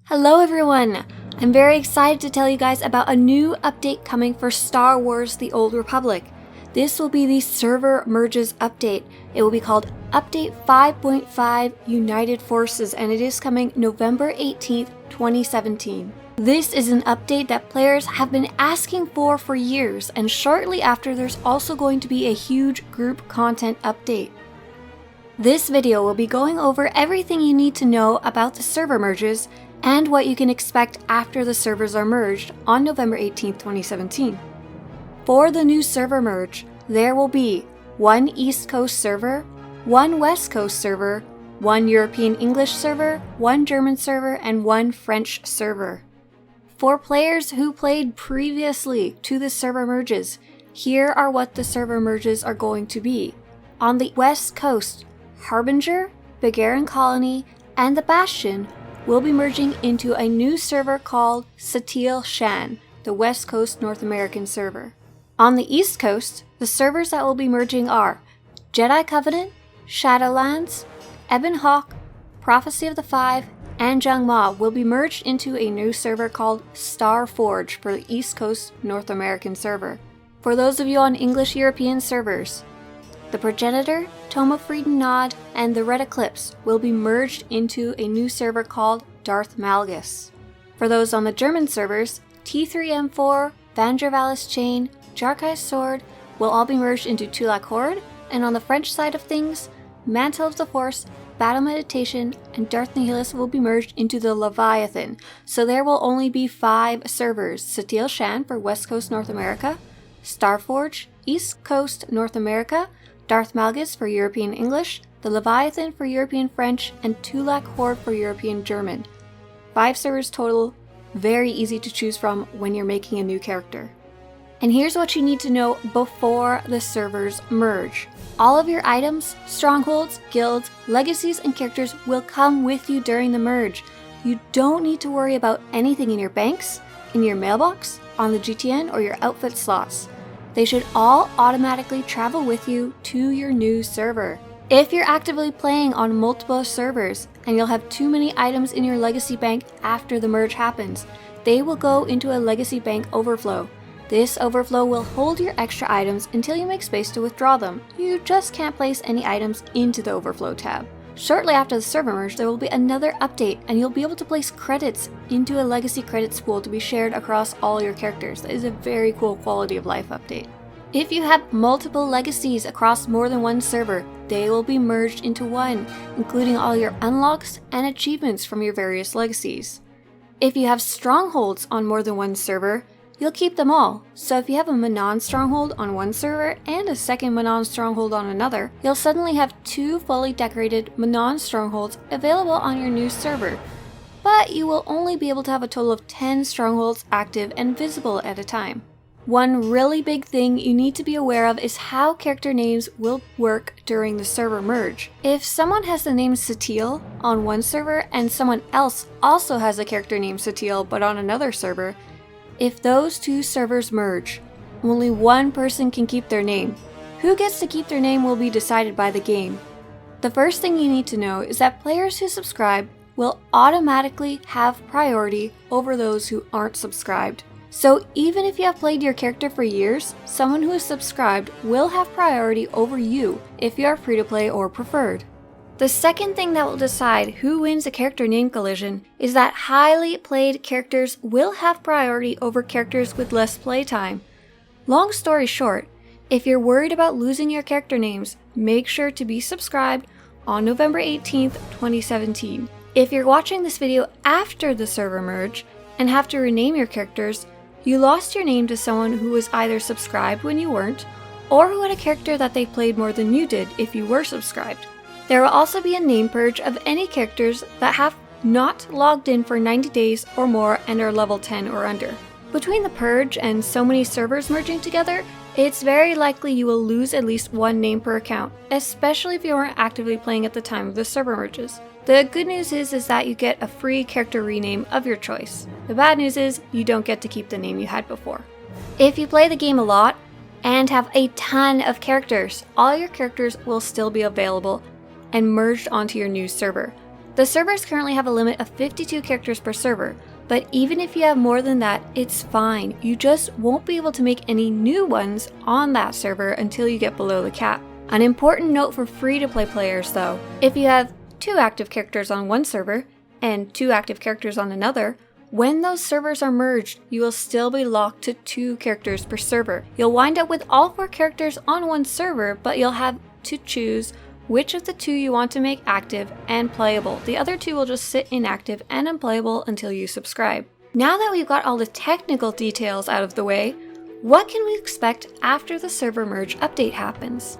Hello everyone! I'm very excited to tell you guys about a new update coming for Star Wars The Old Republic. This will be the Server Merges update. It will be called Update 5.5 United Forces, and it is coming November 18th, 2017. This is an update that players have been asking for years, and shortly after there's also going to be a huge group content update. This video will be going over everything you need to know about the server merges and what you can expect after the servers are merged on November 18th, 2017. For the new server merge, there will be one East Coast server, one West Coast server, one European English server, one German server, and one French server. For players who played previously to the server merges, here are what the server merges are going to be. On the West Coast, Harbinger, Bergeren Colony, and the Bastion will be merging into a new server called Satele Shan, the West Coast North American server. On the East Coast, the servers that will be merging are Jedi Covenant, Shadowlands, Ebon, Prophecy of the Five, and Jung will be merged into a new server called Star Forge for the East Coast North American server. For those of you on English European servers, the Progenitor, Freedon, Nadd, and the Red Eclipse will be merged into a new server called Darth Malgus. For those on the German servers, T3M4, Vandervalis Chain, Jarkai's Sword will all be merged into Tulak Horde, and on the French side of things, Mantle of the Force, Battle Meditation, and Darth Nihilus will be merged into the Leviathan, so there will only be 5 servers: Satele Shan for West Coast North America, Starforge, East Coast North America, Darth Malgus for European English, the Leviathan for European French, and Tulak Horde for European German. 5 servers total, very easy to choose from when you're making a new character. And here's what you need to know before the servers merge. All of your items, strongholds, guilds, legacies, and characters will come with you during the merge. You don't need to worry about anything in your banks, in your mailbox, on the GTN, or your outfit slots. They should all automatically travel with you to your new server. If you're actively playing on multiple servers and you'll have too many items in your legacy bank after the merge happens, they will go into a legacy bank overflow. This overflow will hold your extra items until you make space to withdraw them. You just can't place any items into the overflow tab. Shortly after the server merge, there will be another update, and you'll be able to place credits into a legacy credits pool to be shared across all your characters. That is a very cool quality of life update. If you have multiple legacies across more than one server, they will be merged into one, including all your unlocks and achievements from your various legacies. If you have strongholds on more than one server, you'll keep them all. So if you have a Manon stronghold on one server and a second Manon stronghold on another, you'll suddenly have 2 fully decorated Manon strongholds available on your new server. But you will only be able to have a total of 10 strongholds active and visible at a time. One really big thing you need to be aware of is how character names will work during the server merge. If someone has the name Satele on one server and someone else also has a character named Satele but on another server, if those 2 servers merge, only one person can keep their name. Who gets to keep their name will be decided by the game. The first thing you need to know is that players who subscribe will automatically have priority over those who aren't subscribed. So even if you have played your character for years, someone who is subscribed will have priority over you if you are free to play or preferred. The second thing that will decide who wins a character name collision is that highly played characters will have priority over characters with less playtime. Long story short, if you're worried about losing your character names, make sure to be subscribed on November 18th, 2017. If you're watching this video after the server merge and have to rename your characters, you lost your name to someone who was either subscribed when you weren't, or who had a character that they played more than you did if you were subscribed. There will also be a name purge of any characters that have not logged in for 90 days or more and are level 10 or under. Between the purge and so many servers merging together, it's very likely you will lose at least one name per account, especially if you weren't actively playing at the time of the server merges. The good news is that you get a free character rename of your choice. The bad news is you don't get to keep the name you had before. If you play the game a lot and have a ton of characters, all your characters will still be available and merged onto your new server. The servers currently have a limit of 52 characters per server, but even if you have more than that, it's fine. You just won't be able to make any new ones on that server until you get below the cap. An important note for free-to-play players though, if you have 2 active characters on one server and 2 active characters on another, when those servers are merged, you will still be locked to 2 characters per server. You'll wind up with all 4 characters on one server, but you'll have to choose which of the 2 you want to make active and playable. The other 2 will just sit inactive and unplayable until you subscribe. Now that we've got all the technical details out of the way, what can we expect after the server merge update happens?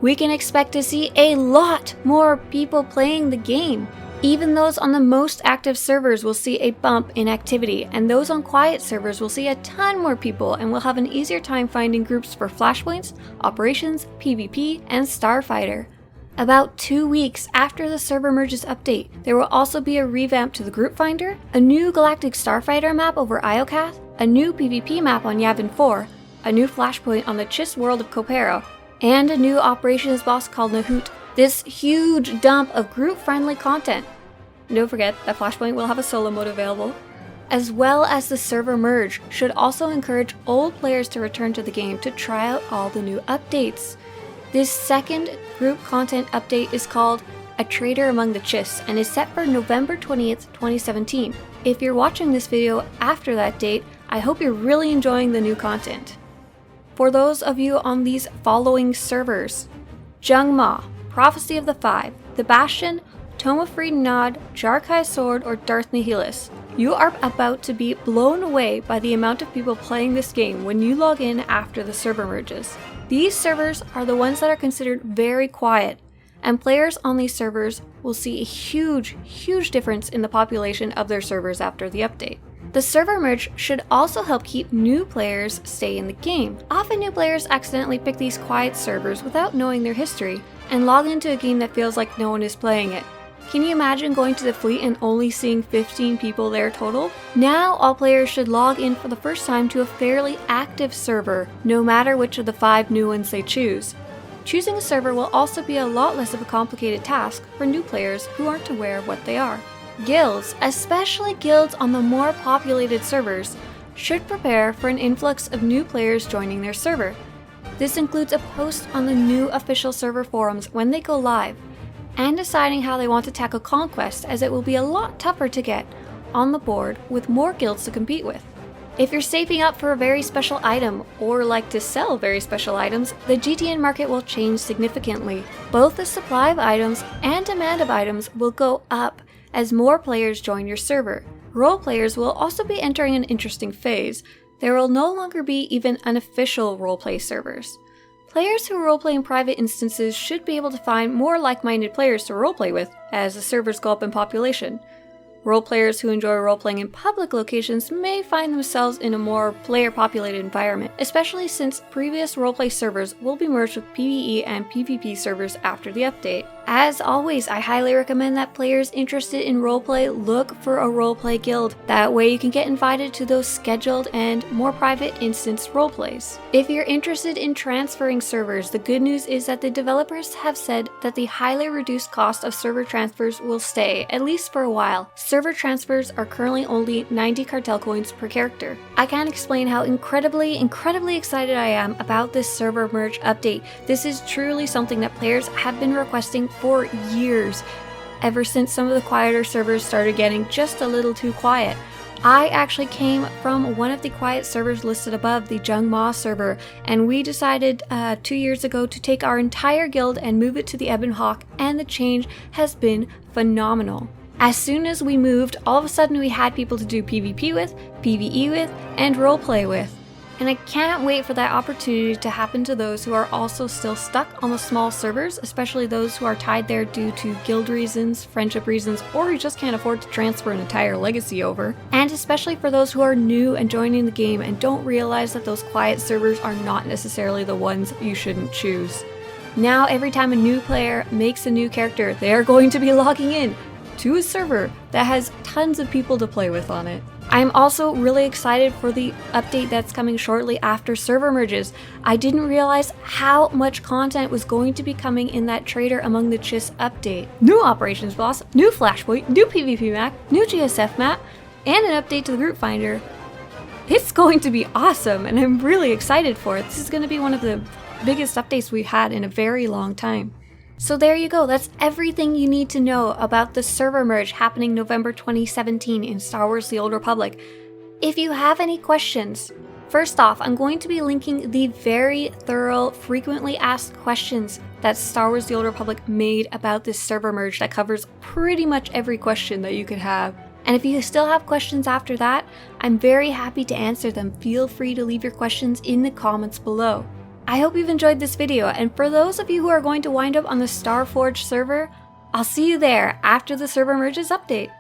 We can expect to see a lot more people playing the game. Even those on the most active servers will see a bump in activity, and those on quiet servers will see a ton more people and will have an easier time finding groups for flashpoints, operations, PvP, and Starfighter. About 2 weeks after the server merges update, there will also be a revamp to the group finder, a new galactic Starfighter map over Iokath, a new PvP map on Yavin 4, a new flashpoint on the Chiss world of Kopero, and a new operations boss called Nahoot. This huge dump of group-friendly content. Don't forget that Flashpoint will have a solo mode available, as well as the server merge should also encourage old players to return to the game to try out all the new updates. This second group content update is called A Traitor Among the Chiss and is set for November 28th, 2017. If you're watching this video after that date, I hope you're really enjoying the new content. For those of you on these following servers: Jung, Prophecy of the Five, the Bastion, Tome of Freedon Nadd, Jarkai's Sword, or Darth Nihilus. You are about to be blown away by the amount of people playing this game when you log in after the server merges. These servers are the ones that are considered very quiet, and players on these servers will see a huge difference in the population of their servers after the update. The server merge should also help keep new players stay in the game. Often new players accidentally pick these quiet servers without knowing their history and log into a game that feels like no one is playing it. Can you imagine going to the fleet and only seeing 15 people there total? Now all players should log in for the first time to a fairly active server, no matter which of the 5 new ones they choose. Choosing a server will also be a lot less of a complicated task for new players who aren't aware of what they are. Guilds, especially guilds on the more populated servers, should prepare for an influx of new players joining their server. This includes a post on the new official server forums when they go live, and deciding how they want to tackle conquest, as it will be a lot tougher to get on the board with more guilds to compete with. If you're saving up for a very special item or like to sell very special items, the GTN market will change significantly. Both the supply of items and demand of items will go up as more players join your server. Role players will also be entering an interesting phase. There will no longer be even unofficial roleplay servers. Players who roleplay in private instances should be able to find more like-minded players to roleplay with as the servers go up in population. Role players who enjoy roleplaying in public locations may find themselves in a more player-populated environment, especially since previous roleplay servers will be merged with PvE and PvP servers after the update. As always, I highly recommend that players interested in roleplay look for a roleplay guild. That way you can get invited to those scheduled and more private instance roleplays. If you're interested in transferring servers, the good news is that the developers have said that the highly reduced cost of server transfers will stay, at least for a while. Server transfers are currently only 90 cartel coins per character. I can't explain how incredibly excited I am about this server merge update. This is truly something that players have been requesting for years, ever since some of the quieter servers started getting just a little too quiet. I actually came from one of the quiet servers listed above, the Jung server, and we decided 2 years ago to take our entire guild and move it to the Ebon, and the change has been phenomenal. As soon as we moved, all of a sudden we had people to do PvP with, PvE with, and roleplay with. And I can't wait for that opportunity to happen to those who are also still stuck on the small servers, especially those who are tied there due to guild reasons, friendship reasons, or who just can't afford to transfer an entire legacy over. And especially for those who are new and joining the game and don't realize that those quiet servers are not necessarily the ones you shouldn't choose. Now every time a new player makes a new character, they are going to be logging in to a server that has tons of people to play with on it. I'm also really excited for the update that's coming shortly after server merges. I didn't realize how much content was going to be coming in that Traitor Among the Chiss update. New operations boss, new flashpoint, new PvP map, new GSF map, and an update to the group finder. It's going to be awesome, and I'm really excited for it. This is going to be one of the biggest updates we've had in a very long time. So there you go, that's everything you need to know about the server merge happening November 2017 in Star Wars The Old Republic. If you have any questions, first off, I'm going to be linking the very thorough, frequently asked questions that Star Wars The Old Republic made about this server merge that covers pretty much every question that you could have. And if you still have questions after that, I'm very happy to answer them. Feel free to leave your questions in the comments below. I hope you've enjoyed this video, and for those of you who are going to wind up on the Starforge server, I'll see you there after the server merges update.